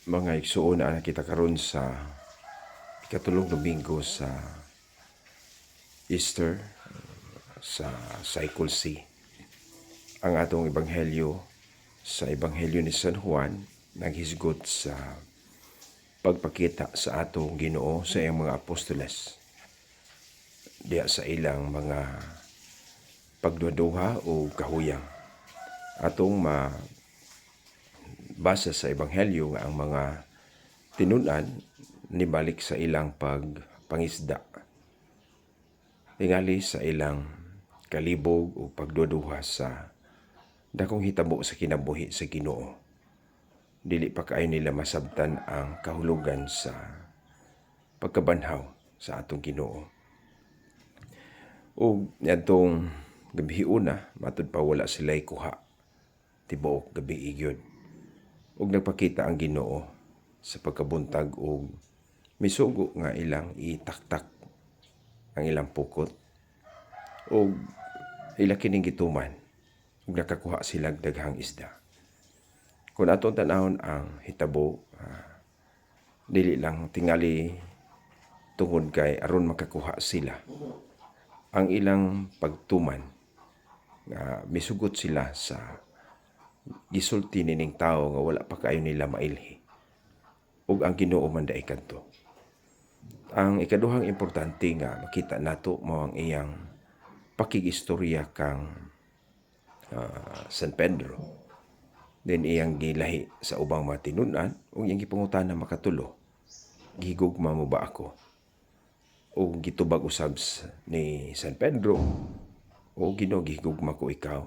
Mga igsuon na nakita karon sa ikatulong domingo sa Easter sa Cycle C. Ang atong ebanghelyo sa ebanghelyo ni San Juan naghisgot sa pagpakita sa atong Ginoo sa iyang mga apostoles diya sa ilang mga pagduduha o kahuyang. Atong basa sa ebanghelyo nga ang mga tinun-an nibalik sa ilang pagpangisda. Tingali sa ilang kalibog o pagduduha sa dakong hitabo sa kinabuhi sa Ginoo. Dili pa kaayo nila masabtan ang kahulugan sa pagkabanhaw sa atong Ginoo. O niyadtong gabi una, matud pa wala sila'y kuha tibuok gabi gyud. Ug nagpakita ang Ginoo sa pagkabuntag og misugo nga ilang itaktak ang ilang pukot ug ila kining gituman ug nakakuha sila daghang isda. Kung atong tan-awon ang hitabo, dili lang tingali tungod kay aron makakuha sila. Ang ilang pagtuman nga misugot sila sa gisulti nining tao nga wala pa kaayo nila mailhi. Ug ang Ginoo man daay kadto. Ang ikaduhang importante nga makita nato mao ang iyang pakigistorya kang San Pedro. Then iyang gilahi sa ubang mga tinun-an ug iyang gipangutana makatulo. Gihigugma mo ba ako? O gitubag usab ni San Pedro, o Ginoo gihigugma ko ikaw.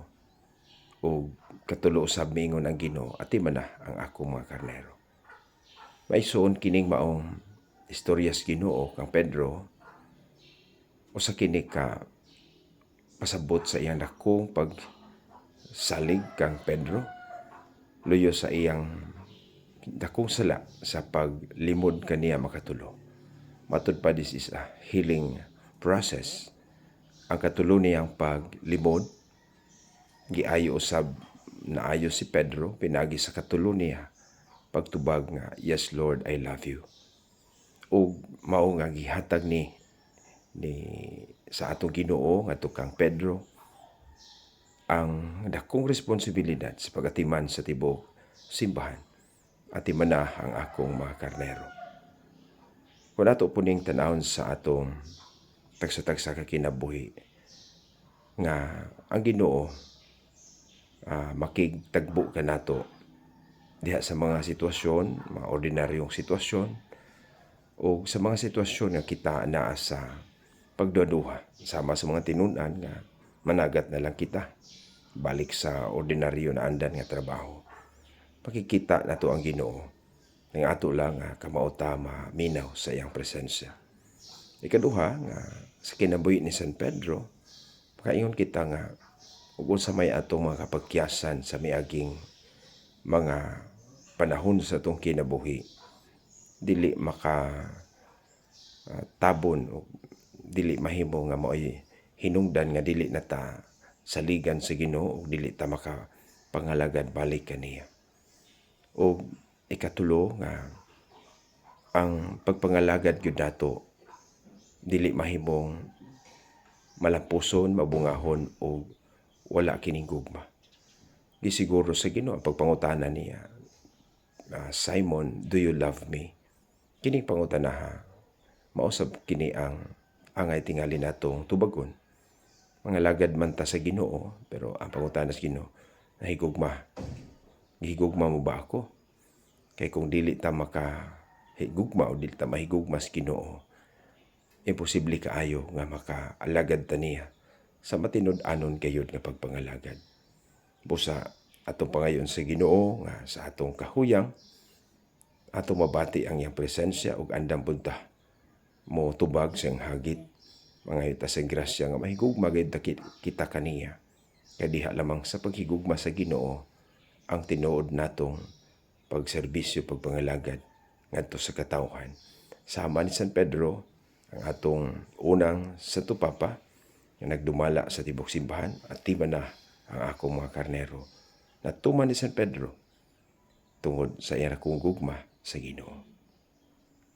O katulo usab mingon ang Ginoo, ati man na ang akong mga karnero. Maisuon kining maong istoryas Ginoo kang Pedro usa kini ka pasabot sa iyang dakong pagsalig kang Pedro luyo sa iyang dakong sala sa paglimod kaniya makatulo. Matud pa, this is a healing process. Ang katulo niyang paglimod giayo usab naayo si Pedro pinagi sa katulo niya pagtubag nga, yes Lord, I love you. O mao nga gihatag ni sa atong Ginoo ngadto kang Pedro ang dakong responsibilidad sa pagatiman sa tibuok simbahan. Atiman na ang akong mga karnero. Kung ato puning tanawon sa atong tagsa-tagsa ka kinabuhi nga ang Ginoo makigtagbo ka nato diha sa mga sitwasyon, mga ordinaryong sitwasyon o sa mga sitwasyon nga kita naa sa pagduduha sama sa mga tinun-an nga managat na lang kita balik sa ordinaryo na andan nga trabaho. Pakikita nato ang Ginoo nga ato lang kamauta maminaw sa iyang presensya. Ikaduha nga sa kinabuhi ni San Pedro, pakaingon kita nga ug unsa may atong mga kapagkiyasan sa miaging mga panahon sa atong kinabuhi, dili tabon o dili mahimo nga mao'y hinungdan nga dili na ta saligan sa Ginoo ug dili ta makapangalagad balik kaniya. O ikatulo nga ang pagpangalagad gyud nato dili mahimong malampuson, mabungahon o wala kining gugma. Gisiguro sa Ginoo ang pagpangutana niya, Simon, do you love me? Kining pangutanaha mausab kini ang angay tingali natong tubagon. Mangalagad man ta sa Ginoo, pero ang pangutana sa Ginoo, gihigugma mo ba ako? Kay kung dili ta makahigugma o dili ta mahigugma sa Ginoo, imposible kaayo nga makaalagad ta niya sa matinud-anon kayod nga pagpangalagad. Busa atong pangayon sa Ginoo nga sa atong kahuyang atong mabati ang iyang presensya ug andam punta mo tubag siyang hagit mga ita sa grasya nga mahigugma gayud kita kaniya. Kay diha lamang sa paghigugma sa Ginoo ang tinuod natong pagserbisyo, pagpangalagad ngadto sa katawhan. Sama ni San Pedro ang atong unang Santo Papa nga nagdumala sa tibok simbahan at timan na ang akong mga karnero. Natuman ni San Pedro tungod sa iyang akong gugma sa Ginoo.